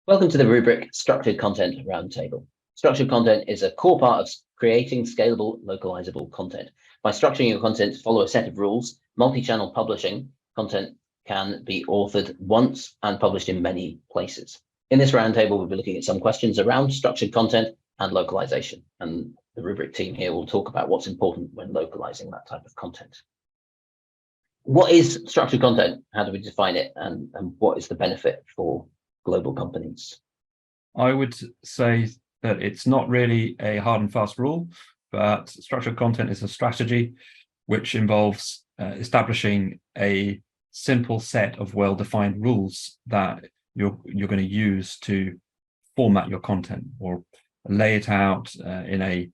Welcome to the Rubric Structured Content Roundtable. Structured content is a core part of creating scalable, localizable content. By structuring your content to follow a set of rules, multi-channel publishing content can be authored once and published in many places. In this roundtable, we'll be looking at some questions around structured content and localization. And the Rubric team here will talk about what's important when localizing that type of content. What is structured content? How do we define it? And what is the benefit for global companies? I would say that it's not really a hard and fast rule, but structured content is a strategy which involves establishing a simple set of well-defined rules that you're going to use to format your content or lay it out in a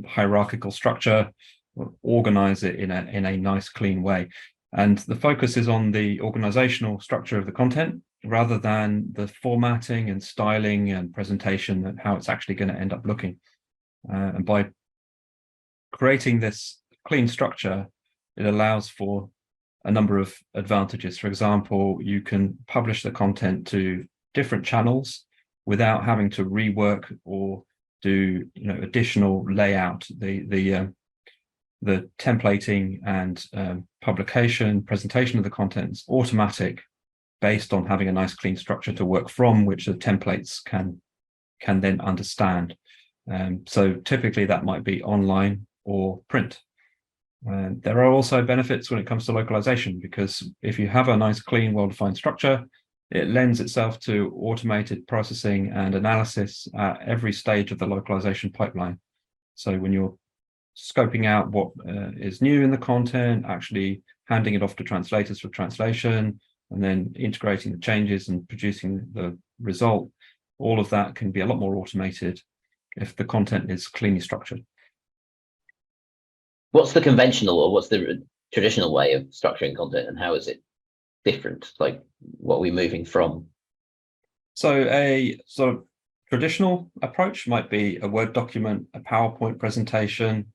hierarchical structure, or organize it in a nice, clean way. And the focus is on the organizational structure of the content rather than the formatting and styling and presentation and how it's actually going to end up looking. And by creating this clean structure, it allows for a number of advantages. For example, you can publish the content to different channels without having to rework or do additional layout. The templating and publication, presentation of the content is automatic based on having a nice clean structure to work from, which the templates can then understand. So typically that might be online or print. There are also benefits when it comes to localization, because if you have a nice, clean, well-defined structure, it lends itself to automated processing and analysis at every stage of the localization pipeline. So when you're scoping out what is new in the content, actually handing it off to translators for translation, and then integrating the changes and producing the result, all of that can be a lot more automated if the content is cleanly structured. What's the conventional or what's the traditional way of structuring content, and how is it different? Like, what are we moving from? So a sort of traditional approach might be a Word document, a PowerPoint presentation,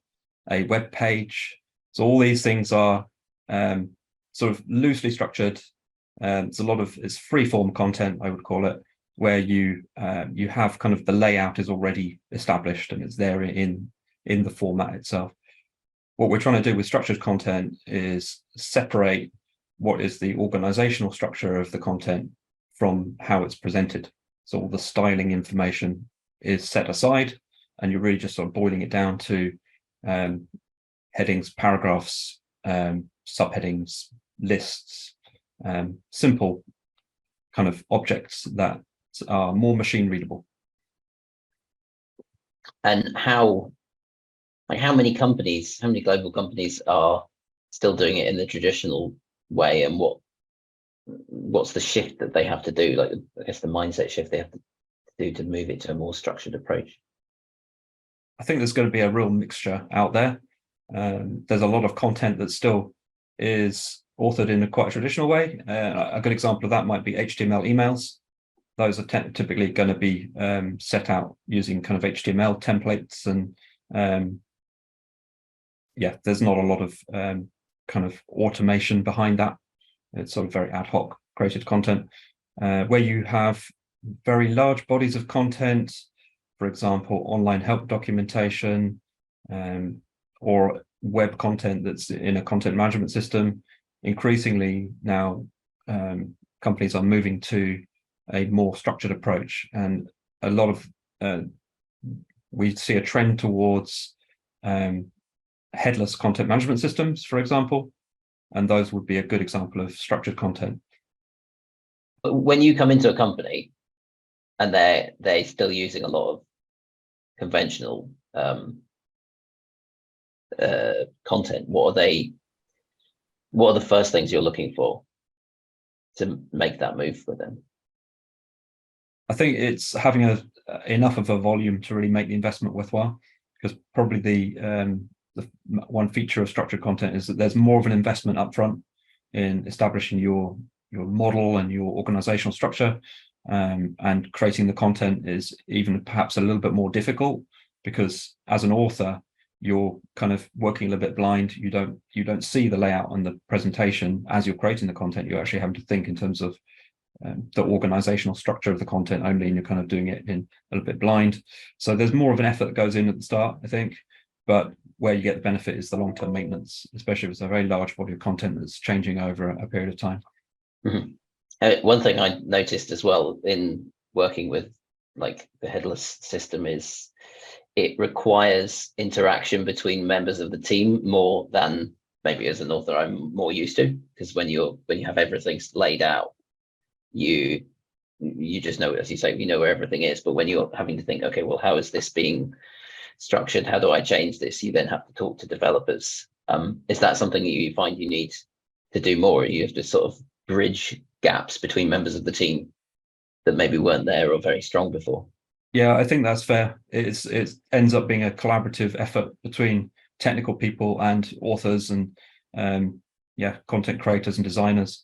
a web page. So all these things are sort of loosely structured. It's free-form content, I would call it, where you have kind of the layout is already established and it's there in the format itself. What we're trying to do with structured content is separate what is the organizational structure of the content from how it's presented. So all the styling information is set aside, and you're really just sort of boiling it down to headings, paragraphs, subheadings, lists, simple kind of objects that are more machine readable. And how many global companies are still doing it in the traditional way, and what's the shift that they have to do? Like, I guess the mindset shift they have to do to move it to a more structured approach. I think there's going to be a real mixture out there. There's a lot of content that still is authored in a quite traditional way. A good example of that might be HTML emails. Those are typically going to be set out using kind of HTML templates, and there's not a lot of kind of automation behind that. It's sort of very ad hoc created content. Where you have very large bodies of content, for example, online help documentation, or web content that's in a content management system, increasingly now companies are moving to a more structured approach, and a lot of we see a trend towards headless content management systems, for example, and those would be a good example of structured content. But when you come into a company and they're still using a lot of conventional content, what are the first things you're looking for to make that move for them? I think it's having enough of a volume to really make the investment worthwhile, because probably the one feature of structured content is that there's more of an investment upfront in establishing your model and your organizational structure, and creating the content is even perhaps a little bit more difficult, because as an author you're kind of working a little bit blind. You don't see the layout and the presentation as you're creating the content. You're actually having to think in terms of the organizational structure of the content only, and you're kind of doing it in a little bit blind. So there's more of an effort that goes in at the start, I think, but where you get the benefit is the long-term maintenance, especially if it's a very large body of content that's changing over a period of time. One thing I noticed as well in working with like the headless system is it requires interaction between members of the team more than maybe as an author I'm more used to, because when you have everything laid out, you just know, as you say, you know where everything is. But when you're having to think, okay, well, how is this being structured? How do I change this? You then have to talk to developers. Is that something that you find you need to do more? You have to sort of bridge gaps between members of the team that maybe weren't there or very strong before? Yeah, I think that's fair. It ends up being a collaborative effort between technical people and authors and content creators and designers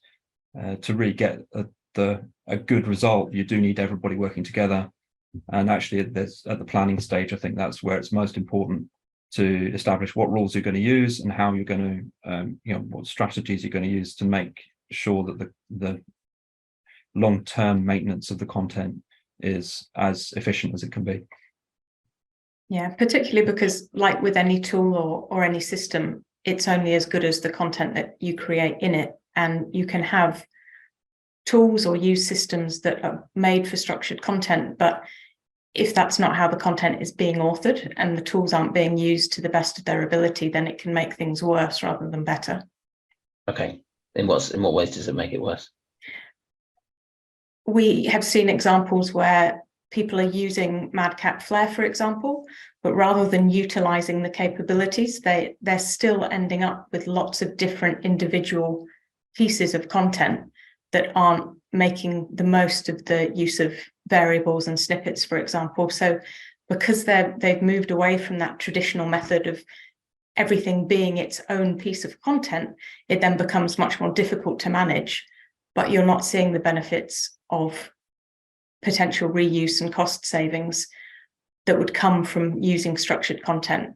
to really get a good result. You do need everybody working together, and actually at the planning stage, I think that's where it's most important to establish what rules you're going to use and how you're going to what strategies you're going to use to make sure that the long-term maintenance of the content is as efficient as it can be. Yeah, particularly because, like with any tool or any system, it's only as good as the content that you create in it. And you can have tools or use systems that are made for structured content, but if that's not how the content is being authored and the tools aren't being used to the best of their ability, then it can make things worse rather than better. Okay. In what ways does it make it worse? We have seen examples where people are using Madcat Flare, for example, but rather than utilizing the capabilities, they're still ending up with lots of different individual pieces of content that aren't making the most of the use of variables and snippets, for example. So because they've moved away from that traditional method of everything being its own piece of content, it then becomes much more difficult to manage, but you're not seeing the benefits of potential reuse and cost savings that would come from using structured content.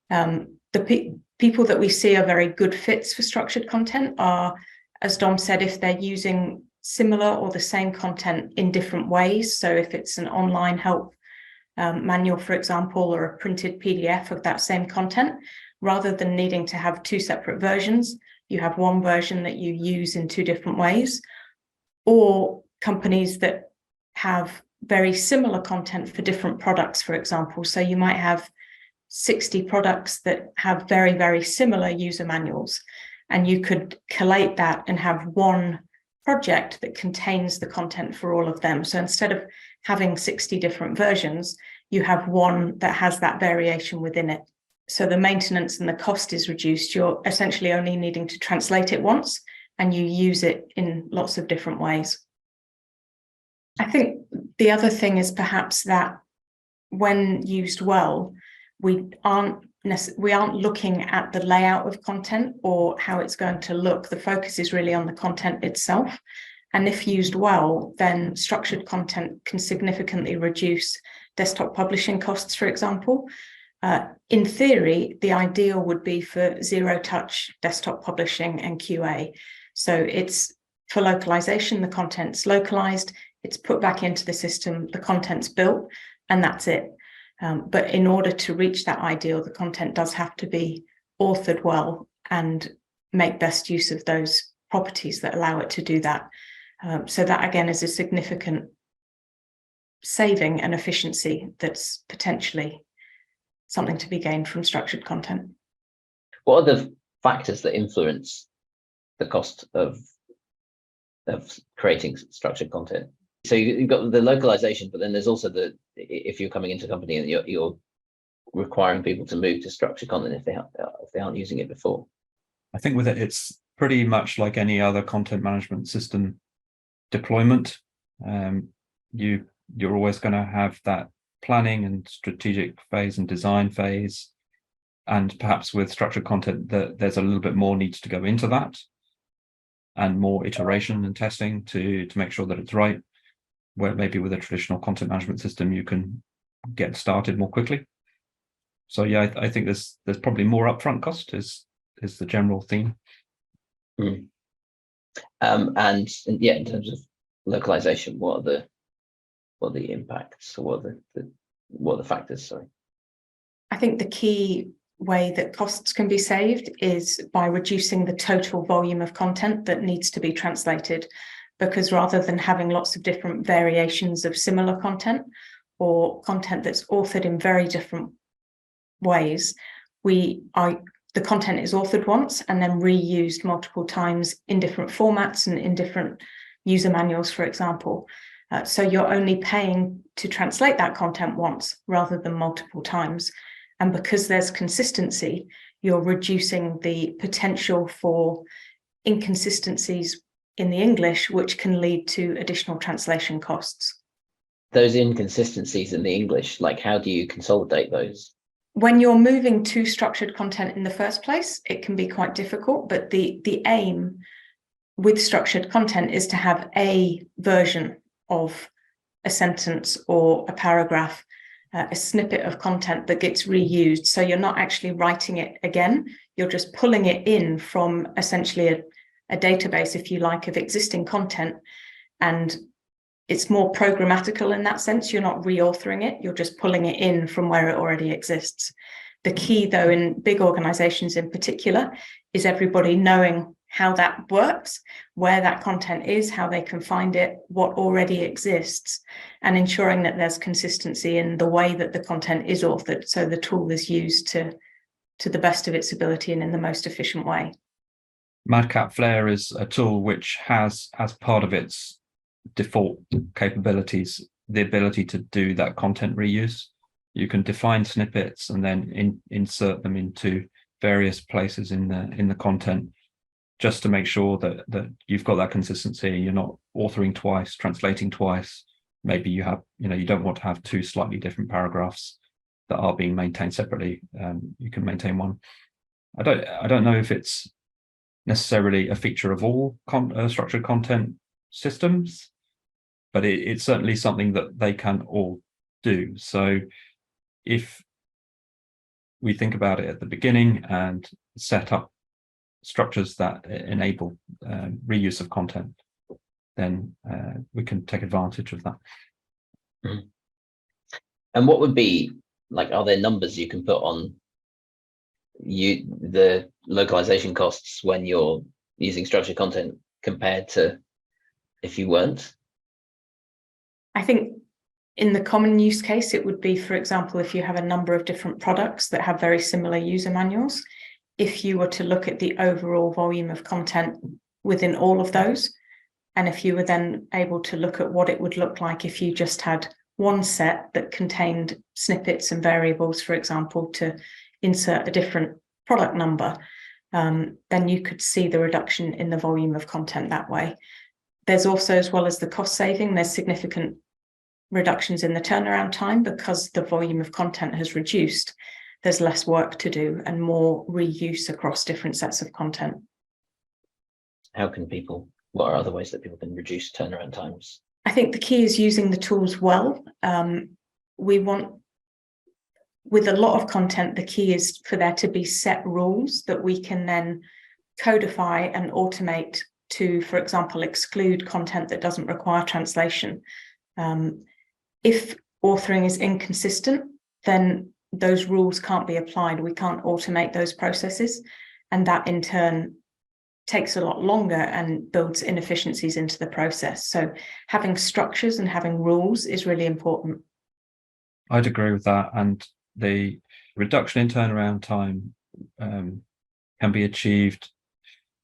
The people that we see are very good fits for structured content are, as Dom said, if they're using similar or the same content in different ways. So if it's an online help manual, for example, or a printed PDF of that same content, rather than needing to have two separate versions, you have one version that you use in two different ways. Or companies that have very similar content for different products, for example. So you might have 60 products that have very, very similar user manuals, and you could collate that and have one project that contains the content for all of them. So instead of having 60 different versions, you have one that has that variation within it. So the maintenance and the cost is reduced. You're essentially only needing to translate it once, and you use it in lots of different ways. I think the other thing is perhaps that when used well, we aren't looking at the layout of content or how it's going to look. The focus is really on the content itself. And if used well, then structured content can significantly reduce desktop publishing costs, for example. In theory, the ideal would be for zero-touch desktop publishing and QA. So it's for localization, the content's localized, it's put back into the system, the content's built, and that's it. But in order to reach that ideal, the content does have to be authored well and make best use of those properties that allow it to do that. So that, again, is a significant saving and efficiency that's potentially something to be gained from structured content. What are the factors that influence the cost of creating structured content? So you've got the localization, but then there's also if you're coming into a company and you're requiring people to move to structured content if they aren't using it before. I think with it, it's pretty much like any other content management system deployment. You're always going to have that planning and strategic phase and design phase, and perhaps with structured content there's a little bit more needs to go into that, and more iteration and testing to make sure that it's right, where maybe with a traditional content management system you can get started more quickly. So yeah, I think there's probably more upfront cost is the general theme. And yeah, in terms of localization? What are the impacts, or what are the factors? Sorry. I think the key way that costs can be saved is by reducing the total volume of content that needs to be translated, because rather than having lots of different variations of similar content or content that's authored in very different ways, the content is authored once and then reused multiple times in different formats and in different user manuals, for example. So you're only paying to translate that content once rather than multiple times. And because there's consistency, you're reducing the potential for inconsistencies in the English, which can lead to additional translation costs. Those inconsistencies in the English, like, how do you consolidate those? When you're moving to structured content in the first place, it can be quite difficult, but the aim with structured content is to have a version of a sentence or a paragraph, a snippet of content that gets reused. So you're not actually writing it again, you're just pulling it in from essentially a database, if you like, of existing content. And it's more programmatical in that sense. You're not reauthoring it, you're just pulling it in from where it already exists. The key, though, in big organizations in particular, is everybody knowing how that works, where that content is, how they can find it, what already exists, and ensuring that there's consistency in the way that the content is authored, so the tool is used to the best of its ability and in the most efficient way. Madcap Flare is a tool which has, as part of its default capabilities, the ability to do that content reuse. You can define snippets and then insert them into various places in the content, just to make sure that you've got that consistency. You're not authoring twice, translating twice. Maybe you have, you don't want to have two slightly different paragraphs that are being maintained separately. You can maintain one. I don't know if it's necessarily a feature of all structured content systems, but it's certainly something that they can all do. So if we think about it at the beginning and set up structures that enable reuse of content, then we can take advantage of that. Mm-hmm. And what would be, like, are there numbers you can put on the localization costs when you're using structured content compared to if you weren't? I think in the common use case, it would be, for example, if you have a number of different products that have very similar user manuals, if you were to look at the overall volume of content within all of those, and if you were then able to look at what it would look like if you just had one set that contained snippets and variables, for example, to insert a different product number, then you could see the reduction in the volume of content that way. There's also, as well as the cost saving, there's significant reductions in the turnaround time because the volume of content has reduced. There's less work to do and more reuse across different sets of content. What are other ways that people can reduce turnaround times? I think the key is using the tools well. With a lot of content, the key is for there to be set rules that we can then codify and automate to, for example, exclude content that doesn't require translation. If authoring is inconsistent, then those rules can't be applied. We can't automate those processes, and that in turn takes a lot longer and builds inefficiencies into the process. So having structures and having rules is really important. I'd agree with that, and the reduction in turnaround time can be achieved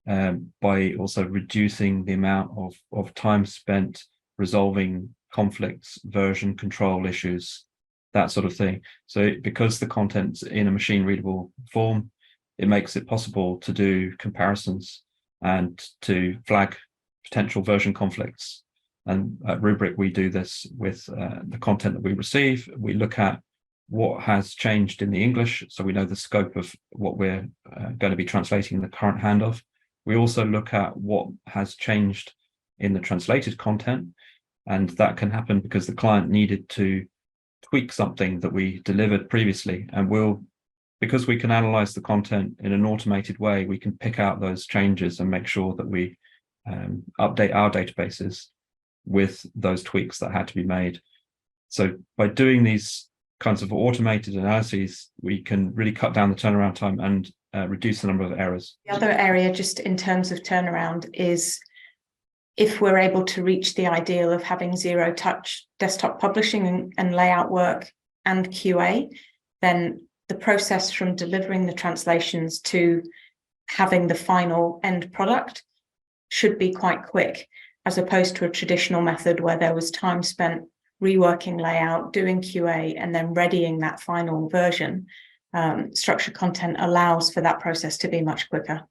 by also reducing the amount of time spent resolving conflicts, version control issues, that sort of thing. So because the content's in a machine readable form, it makes it possible to do comparisons and to flag potential version conflicts. And at Rubric, we do this with the content that we receive. We look at what has changed in the English, so we know the scope of what we're going to be translating in the current handoff. We also look at what has changed in the translated content, and that can happen because the client needed to tweak something that we delivered previously, and because we can analyze the content in an automated way, we can pick out those changes and make sure that we update our databases with those tweaks that had to be made. So by doing these kinds of automated analyses, we can really cut down the turnaround time and reduce the number of errors. The other area, just in terms of turnaround, is if we're able to reach the ideal of having zero touch desktop publishing and layout work and QA, then the process from delivering the translations to having the final end product should be quite quick, as opposed to a traditional method where there was time spent reworking layout, doing QA, and then readying that final version. Structured content allows for that process to be much quicker.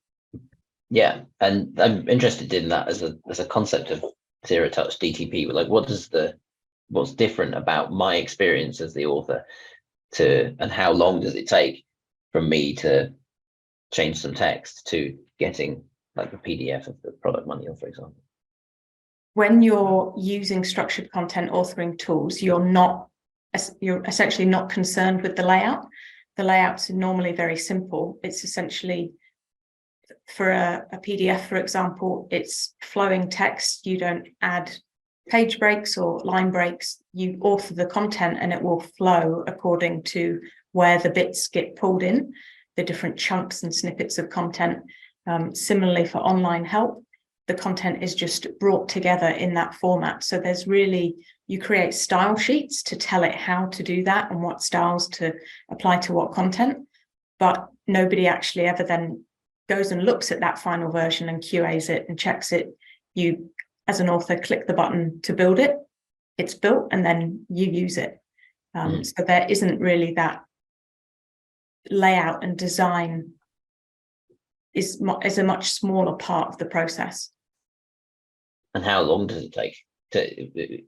Yeah, and I'm interested in that as a concept of zero touch DTP. Like, what's different about my experience as the author and how long does it take from me to change some text to getting like the PDF of the product manual, for example? When you're using structured content authoring tools, you're essentially not concerned with the layout. The layouts are normally very simple. It's essentially, for a PDF, for example, it's flowing text. You don't add page breaks or line breaks. You author the content and it will flow according to where the bits get pulled in, the different chunks and snippets of content. Similarly for online help, the content is just brought together in that format. So you create style sheets to tell it how to do that and what styles to apply to what content, but nobody actually ever then goes and looks at that final version and QAs it and checks it. You, as an author, click the button to build it, it's built, and then you use it. So there isn't really that layout, and design is a much smaller part of the process. And how long does it take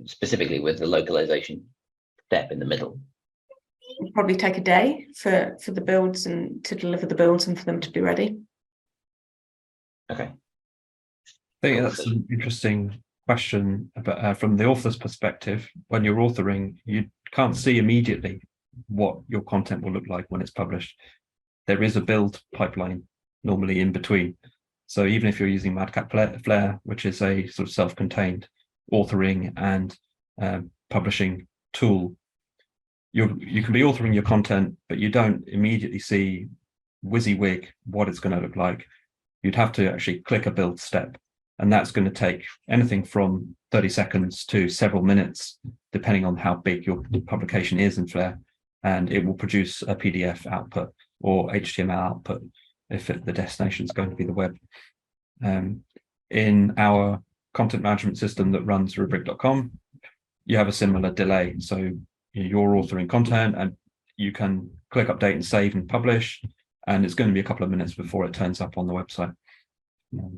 specifically with the localization step in the middle? It'll probably take a day for the builds and to deliver the builds and for them to be ready. Okay. I think that's an interesting question about, from the author's perspective. When you're authoring, you can't see immediately what your content will look like when it's published. There is a build pipeline normally in between. So even if you're using Madcap Flare, which is a sort of self-contained authoring and publishing tool, you can be authoring your content, but you don't immediately see WYSIWYG what it's going to look like. You'd have to actually click a build step, and that's going to take anything from 30 seconds to several minutes, depending on how big your publication is in Flare, and it will produce a PDF output or HTML output if the destination is going to be the web. In our content management system that runs rubric.com, you have a similar delay. So you're authoring content and you can click update and save and publish, and it's going to be a couple of minutes before it turns up on the website,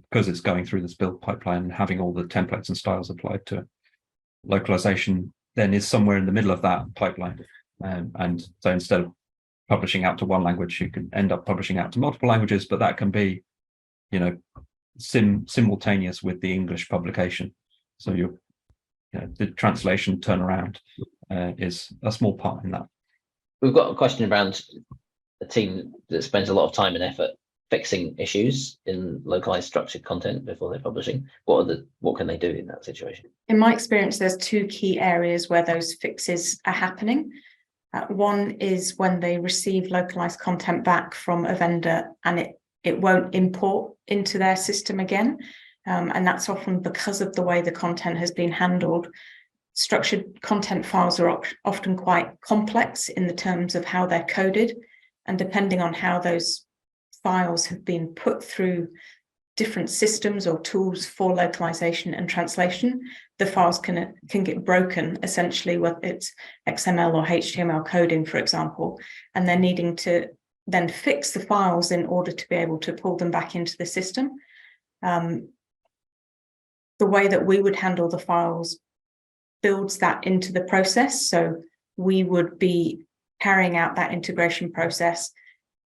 because it's going through this build pipeline and having all the templates and styles applied to it. Localization then is somewhere in the middle of that pipeline. And so instead of publishing out to one language, you can end up publishing out to multiple languages, but that can be, simultaneous with the English publication. So the translation turnaround is a small part in that. We've got a question around a team that spends a lot of time and effort fixing issues in localized structured content before they're publishing. What can they do in that situation? In my experience, there's two key areas where those fixes are happening. One is when they receive localized content back from a vendor and it won't import into their system again. And that's often because of the way the content has been handled. Structured content files are often quite complex in the terms of how they're coded. And depending on how those files have been put through different systems or tools for localization and translation, the files can get broken, essentially, whether it's XML or HTML coding, for example, and they're needing to then fix the files in order to be able to pull them back into the system. The way that we would handle the files builds that into the process. So we would be carrying out that integration process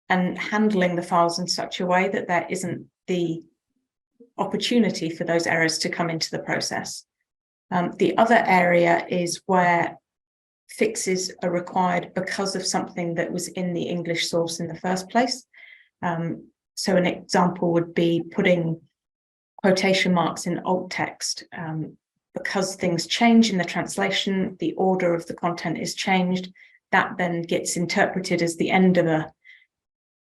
and handling the files in such a way that there isn't the opportunity for those errors to come into the process. The other area is where fixes are required because of something that was in the English source in the first place. So an example would be putting quotation marks in alt text. because things change in the translation, the order of the content is changed, that then gets interpreted as the end of a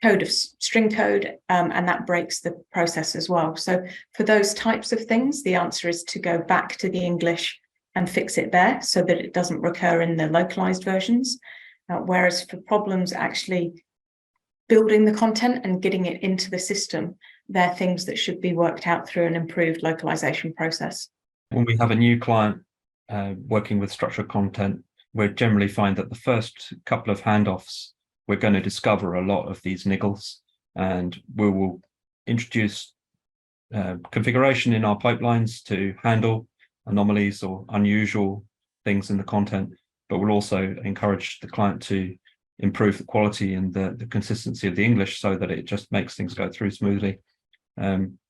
code of string code, and that breaks the process as well. So for those types of things, the answer is to go back to the English and fix it there so that it doesn't recur in the localized versions. Whereas for problems actually building the content and getting it into the system, they're things that should be worked out through an improved localization process. When we have a new client working with structured content, we generally find that the first couple of handoffs, we're going to discover a lot of these niggles, and we will introduce configuration in our pipelines to handle anomalies or unusual things in the content, but we'll also encourage the client to improve the quality and the consistency of the English so that it just makes things go through smoothly.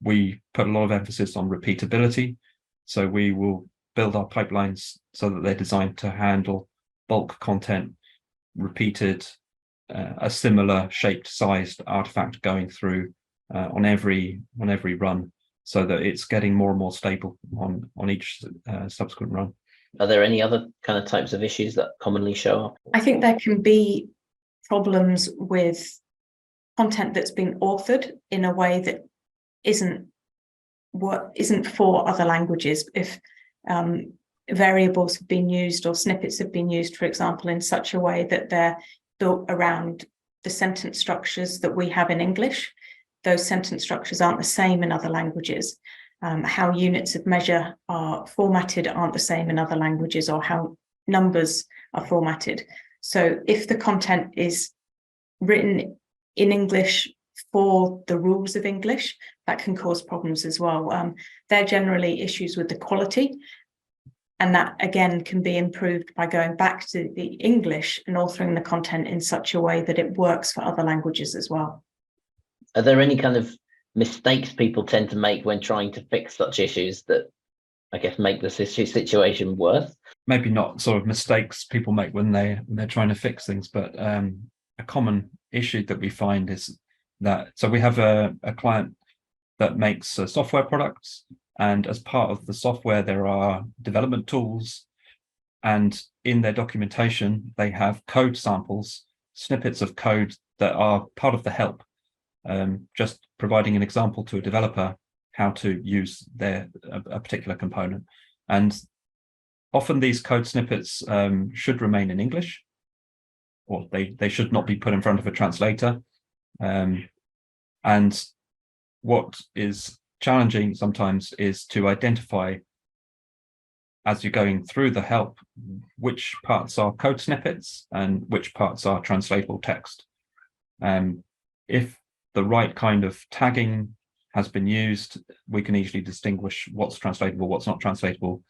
We put a lot of emphasis on repeatability, so we will build our pipelines so that they're designed to handle bulk content repeated, a similar shaped sized artifact going through on every run, so that it's getting more and more stable on each subsequent run. Are there any other kind of types of issues that commonly show up? I think there can be problems with content that's been authored in a way that isn't for other languages. If variables have been used or snippets have been used, for example, in such a way that they're built around the sentence structures that we have in English, those sentence structures aren't the same in other languages. How units of measure are formatted aren't the same in other languages, or how numbers are formatted. So if the content is written in English for the rules of English, that can cause problems as well. They're generally issues with the quality, and that again can be improved by going back to the English and authoring the content in such a way that it works for other languages as well. Are there any kind of mistakes people tend to make when trying to fix such issues that, I guess, make the situation worse? Maybe not sort of mistakes people make when they're trying to fix things, but a common issue that we find is that, so we have a client that makes software products, and as part of the software there are development tools, and in their documentation they have code samples, snippets of code that are part of the help, just providing an example to a developer how to use a particular component. And often these code snippets should remain in English, or they should not be put in front of a translator. And what is challenging sometimes is to identify, as you're going through the help, which parts are code snippets and which parts are translatable text. If the right kind of tagging has been used, we can easily distinguish what's translatable, what's not translatable,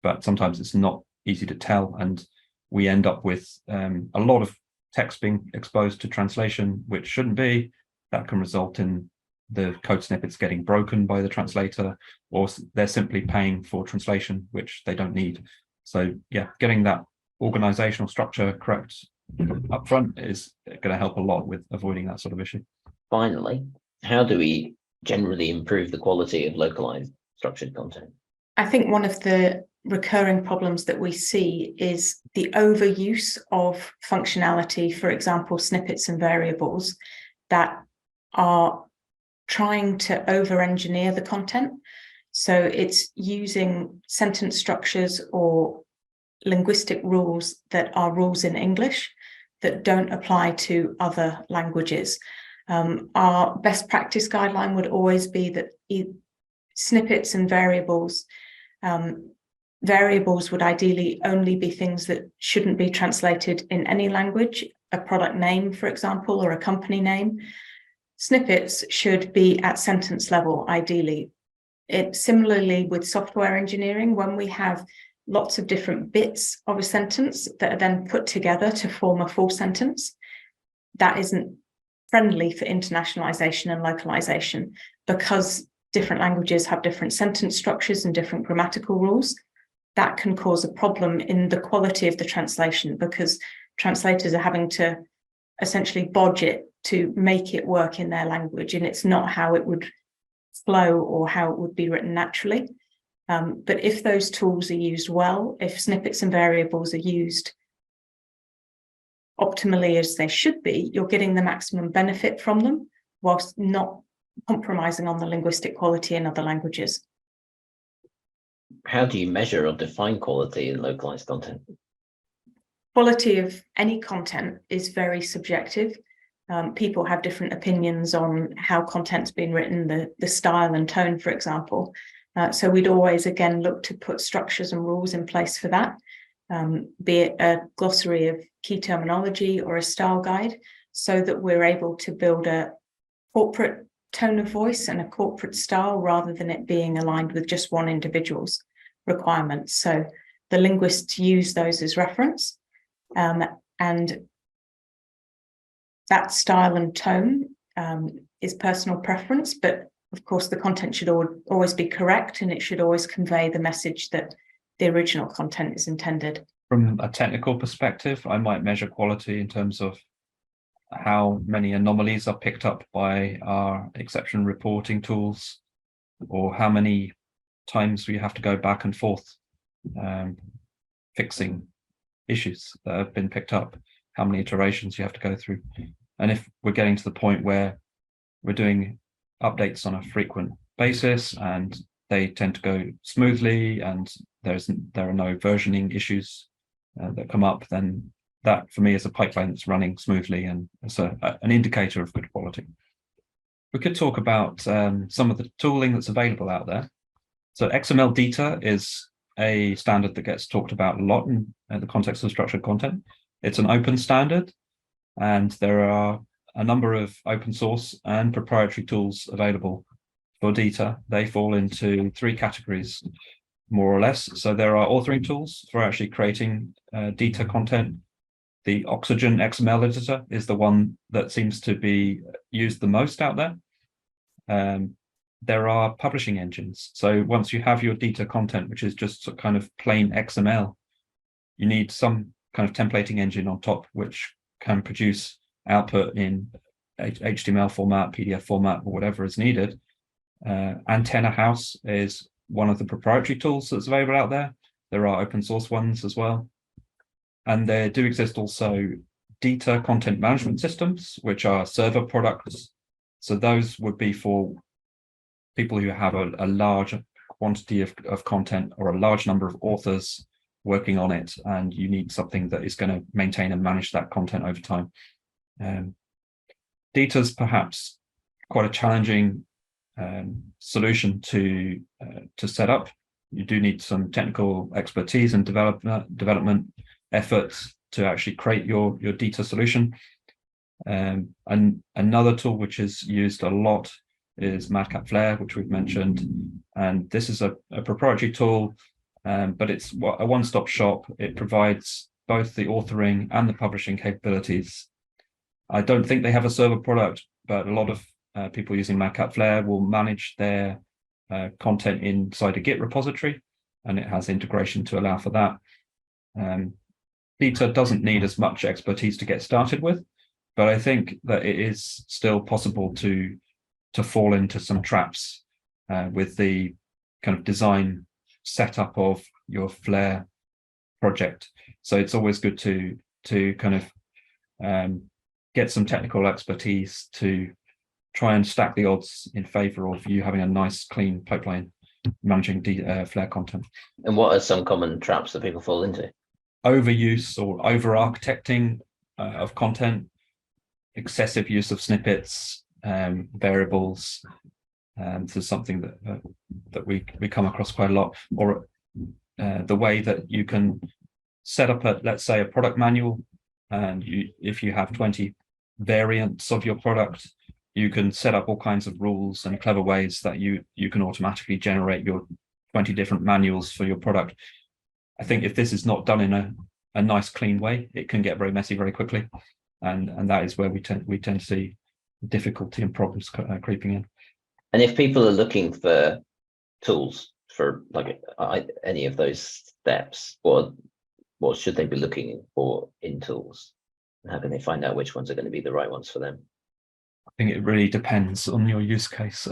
but sometimes it's not easy to tell, and we end up with a lot of text being exposed to translation, which shouldn't be. That can result in the code snippets getting broken by the translator, or they're simply paying for translation, which they don't need. So yeah, getting that organizational structure correct up front is going to help a lot with avoiding that sort of issue. Finally, how do we generally improve the quality of localized structured content? I think one of the recurring problems that we see is the overuse of functionality, for example, snippets and variables that are trying to over-engineer the content. So it's using sentence structures or linguistic rules that are rules in English that don't apply to other languages. Our best practice guideline would always be that snippets and variables would ideally only be things that shouldn't be translated in any language, a product name, for example, or a company name. Snippets should be at sentence level, ideally. Similarly with software engineering, when we have lots of different bits of a sentence that are then put together to form a full sentence, that isn't friendly for internationalization and localization, because different languages have different sentence structures and different grammatical rules. That can cause a problem in the quality of the translation, because translators are having to essentially bodge it to make it work in their language, and it's not how it would flow or how it would be written naturally. But if those tools are used well, if snippets and variables are used optimally as they should be, you're getting the maximum benefit from them whilst not compromising on the linguistic quality in other languages. How do you measure or define quality in localized content? Quality of any content is very subjective. People have different opinions on how content's been written, the style and tone, for example. So we'd always, again, look to put structures and rules in place for that, be it a glossary of key terminology or a style guide, so that we're able to build a corporate tone of voice and a corporate style rather than it being aligned with just one individual's requirements. So the linguists use those as reference, and that style and tone is personal preference, but of course the content should always be correct, and it should always convey the message that the original content is intended. From a technical perspective, I might measure quality in terms of how many anomalies are picked up by our exception reporting tools, or how many times we have to go back and forth fixing issues that have been picked up, how many iterations you have to go through. And if we're getting to the point where we're doing updates on a frequent basis and they tend to go smoothly and there are no versioning issues that come up, then that for me is a pipeline that's running smoothly, and it's an indicator of good quality. We could talk about some of the tooling that's available out there. So XML Data is a standard that gets talked about a lot in the context of structured content. It's an open standard, and there are a number of open source and proprietary tools available for Data. They fall into 3 categories, more or less. So there are authoring tools for actually creating Data content. The Oxygen XML editor is the one that seems to be used the most out there. There are publishing engines. So once you have your Data content, which is just kind of plain XML, you need some kind of templating engine on top, which can produce output in HTML format, PDF format, or whatever is needed. Antenna House is one of the proprietary tools that's available out there. There are open source ones as well. And there do exist also Data content management systems, which are server products. So those would be for people who have a large quantity of content or a large number of authors working on it, and you need something that is going to maintain and manage that content over time. Data is perhaps quite a challenging solution to set up. You do need some technical expertise and development efforts to actually create your Data solution. And another tool which is used a lot is Madcap Flare, which we've mentioned. And this is a proprietary tool, but it's a one-stop shop. It provides both the authoring and the publishing capabilities. I don't think they have a server product, but a lot of people using Madcap Flare will manage their content inside a Git repository, and it has integration to allow for that. Data doesn't need as much expertise to get started with, but I think that it is still possible to fall into some traps with the kind of design setup of your Flare project. So it's always good to kind of get some technical expertise to try and stack the odds in favor of you having a nice clean pipeline managing Flare content. And what are some common traps that people fall into? Overuse or over-architecting of content, excessive use of snippets, variables. This is something that we come across quite a lot. Or the way that you can set up let's say a product manual, and if you have 20 variants of your product, you can set up all kinds of rules and clever ways that you can automatically generate your 20 different manuals for your product. I think if this is not done in a nice, clean way, it can get very messy very quickly, and that is where we tend to see difficulty and problems creeping in. And if people are looking for tools for like any of those steps, what should they be looking for in tools? And how can they find out which ones are going to be the right ones for them? I think it really depends on your use case.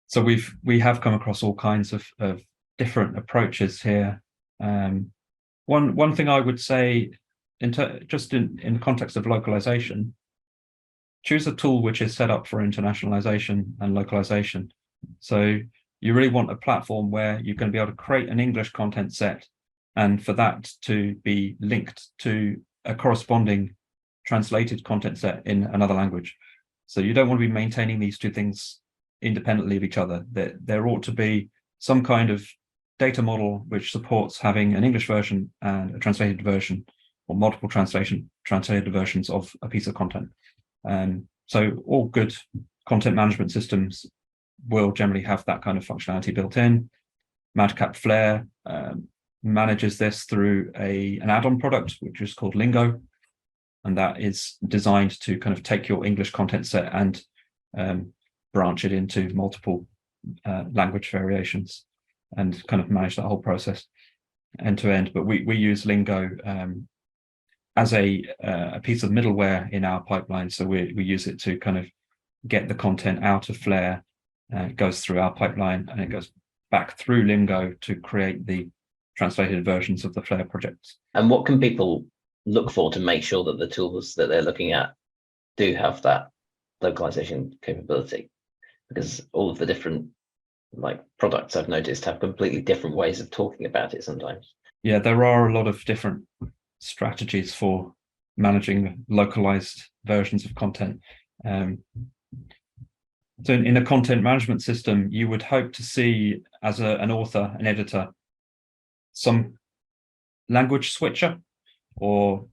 So we have come across all kinds of different approaches here. One thing I would say, just in the context of localization, choose a tool which is set up for internationalization and localization. So you really want a platform where you're going to be able to create an English content set, and for that to be linked to a corresponding translated content set in another language. So you don't want to be maintaining these two things independently of each other. There ought to be some kind of data model which supports having an English version and a translated version, or multiple translated versions of a piece of content. So all good content management systems will generally have that kind of functionality built in. Madcap Flare manages this through an add-on product, which is called Lingo. And that is designed to kind of take your English content set and branch it into multiple language variations and kind of manage that whole process end to end. But we use Lingo as a piece of middleware in our pipeline. So we use it to kind of get the content out of Flare. It goes through our pipeline and it goes back through Lingo to create the translated versions of the Flare projects. And what can people look for to make sure that the tools that they're looking at do have that localization capability? Because all of the different products I've noticed have completely different ways of talking about it sometimes. Yeah, there are a lot of different strategies for managing localized versions of content. So in a content management system, you would hope to see, as an author, an editor, some language switcher or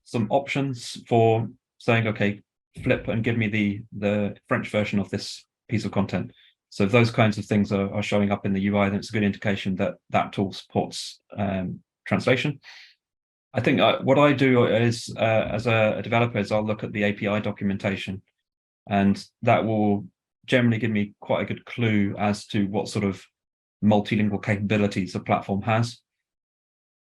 some options for saying, okay, flip and give me the French version of this piece of content. So if those kinds of things are showing up in the UI, then it's a good indication that that tool supports translation. I think what I do is, as a developer, is I'll look at the API documentation, and that will generally give me quite a good clue as to what sort of multilingual capabilities the platform has.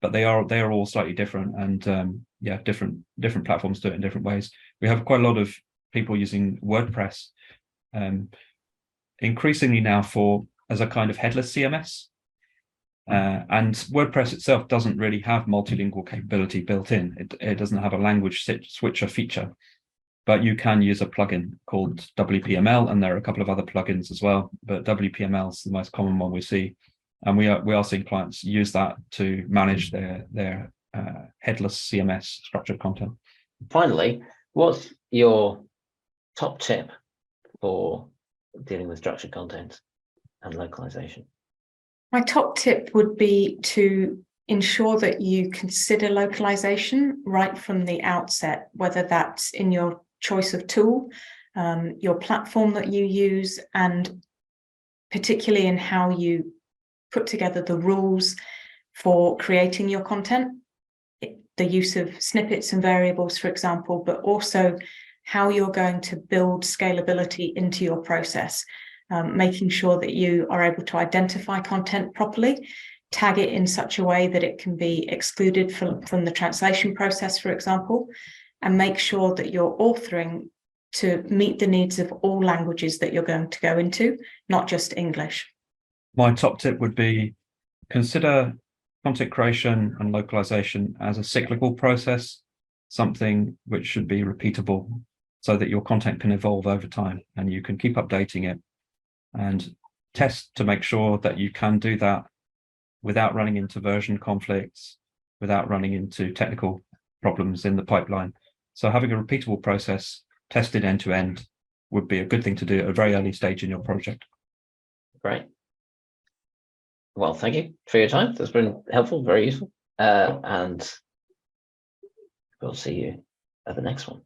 But they are all slightly different, and yeah, different platforms do it in different ways. We have quite a lot of people using WordPress, increasingly now as a kind of headless CMS. And WordPress itself doesn't really have multilingual capability built in. It doesn't have a language switcher feature, but you can use a plugin called WPML, and there are a couple of other plugins as well. But WPML is the most common one we see, and we are seeing clients use that to manage their headless CMS structured content. Finally, what's your top tip for dealing with structured content and localization? My top tip would be to ensure that you consider localization right from the outset, whether that's in your choice of tool, your platform that you use, and particularly in how you put together the rules for creating your content, the use of snippets and variables, for example, but also how you're going to build scalability into your process. Making sure that you are able to identify content properly, tag it in such a way that it can be excluded from the translation process, for example, and make sure that you're authoring to meet the needs of all languages that you're going to go into, not just English. My top tip would be consider content creation and localization as a cyclical process, something which should be repeatable so that your content can evolve over time and you can keep updating it. And test to make sure that you can do that without running into version conflicts, without running into technical problems in the pipeline. So having a repeatable process tested end to end would be a good thing to do at a very early stage in your project. Great. Well, thank you for your time. That's been helpful, very useful. And we'll see you at the next one.